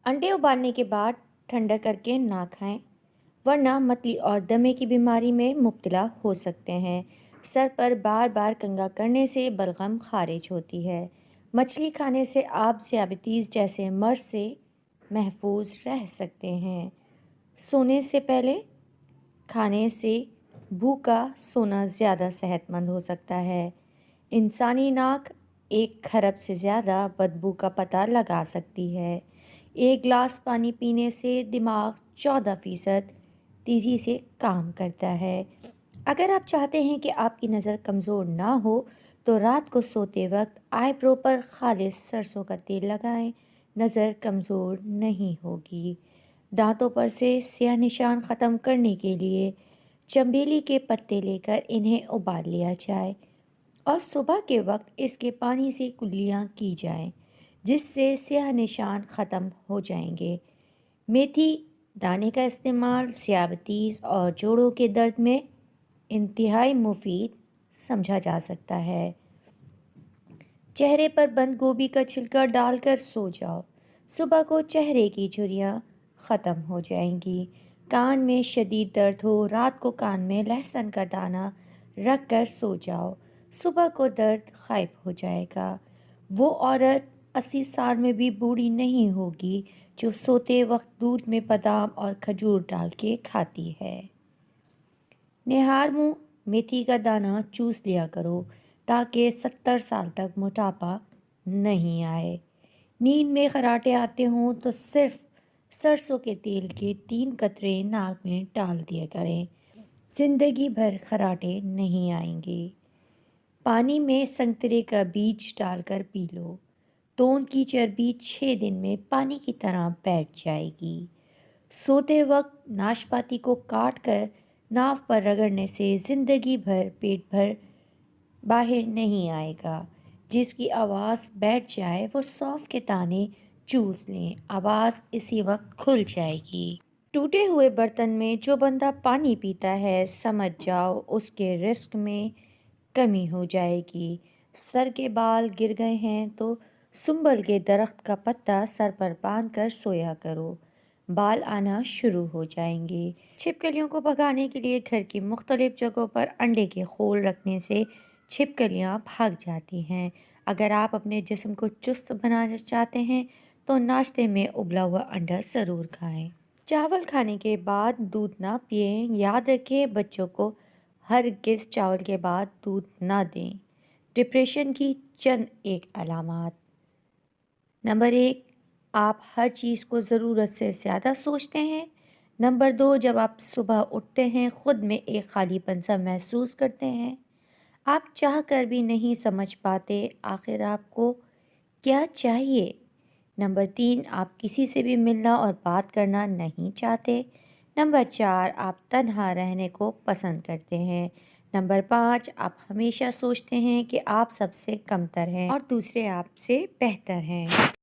अंडे उबालने के बाद ठंडा करके ना खाएं, वरना मतली और दमे की बीमारी में मुब्तला हो सकते हैं। सर पर बार बार कंघा करने से बलगम खारिज होती है। मछली खाने से आप ज़ियाबतीस जैसे मर्ज से महफूज रह सकते हैं। सोने से पहले खाने से भूखा सोना ज़्यादा सेहतमंद हो सकता है। इंसानी नाक 1 खरब से ज़्यादा बदबू का पता लगा सकती है। 1 गिलास पानी पीने से दिमाग 14% तेज़ी से काम करता है। अगर आप चाहते हैं कि आपकी नज़र कमज़ोर ना हो, तो रात को सोते वक्त आईब्रो पर खालिस सरसों का तेल लगाएं। नज़र कमज़ोर नहीं होगी। दांतों पर से स्याह निशान ख़त्म करने के लिए चमेली के पत्ते लेकर इन्हें उबाल लिया जाए और सुबह के वक्त इसके पानी से कुल्लियाँ की जाएं, जिससे स्याह निशान ख़त्म हो जाएंगे। मेथी दाने का इस्तेमाल ज़ियाबतीस और जोड़ों के दर्द में इंतहाई मुफीद समझा जा सकता है। चेहरे पर बंद गोभी का छिलका डालकर सो जाओ, सुबह को चेहरे की झुर्रियाँ ख़त्म हो जाएंगी। कान में शदीद दर्द हो, रात को कान में लहसुन का दाना रख कर सो जाओ, सुबह को दर्द गायब हो जाएगा। वो औरत 80 साल में भी बूढ़ी नहीं होगी जो सोते वक्त दूध में बादाम और खजूर डाल के खाती है। निहार मुँह मेथी का दाना चूस लिया करो ताकि 70 साल तक मोटापा नहीं आए। नींद में खर्राटे आते हों तो सिर्फ सरसों के तेल के 3 कतरे नाक में डाल दिया करें, ज़िंदगी भर खर्राटे नहीं आएंगे। पानी में संतरे का बीज डालकर पी लो, तोंद की चर्बी 6 दिन में पानी की तरह बैठ जाएगी। सोते वक्त नाशपाती को काट कर नाव पर रगड़ने से ज़िंदगी भर पेट भर बाहर नहीं आएगा। जिसकी आवाज़ बैठ जाए वो सौंफ के दाने चूस लें, आवाज़ इसी वक्त खुल जाएगी। टूटे हुए बर्तन में जो बंदा पानी पीता है, समझ जाओ उसके रिस्क में कमी हो जाएगी। सर के बाल गिर गए हैं तो सुंबल के दरख्त का पत्ता सर पर बांध कर सोया करो, बाल आना शुरू हो जाएंगे। छिपकलियों को भगाने के लिए घर की मुख्तलिफ जगहों पर अंडे के खोल रखने से छिपकलियाँ भाग जाती हैं। अगर आप अपने जिस्म को चुस्त बनाना चाहते हैं तो नाश्ते में उबला हुआ अंडा ज़रूर खाएं। चावल खाने के बाद दूध ना पिएं। याद रखें, बच्चों को हरगिज़ चावल के बाद दूध ना दें। डिप्रेशन की चंद एक अलामात। नंबर 1, आप हर चीज़ को ज़रूरत से ज़्यादा सोचते हैं। नंबर 2, जब आप सुबह उठते हैं खुद में एक खालीपन सा महसूस करते हैं। आप चाह कर भी नहीं समझ पाते आखिर आपको क्या चाहिए। नंबर 3, आप किसी से भी मिलना और बात करना नहीं चाहते। नंबर 4, आप तन्हा रहने को पसंद करते हैं। नंबर 5, आप हमेशा सोचते हैं कि आप सबसे कमतर हैं और दूसरे आपसे बेहतर हैं।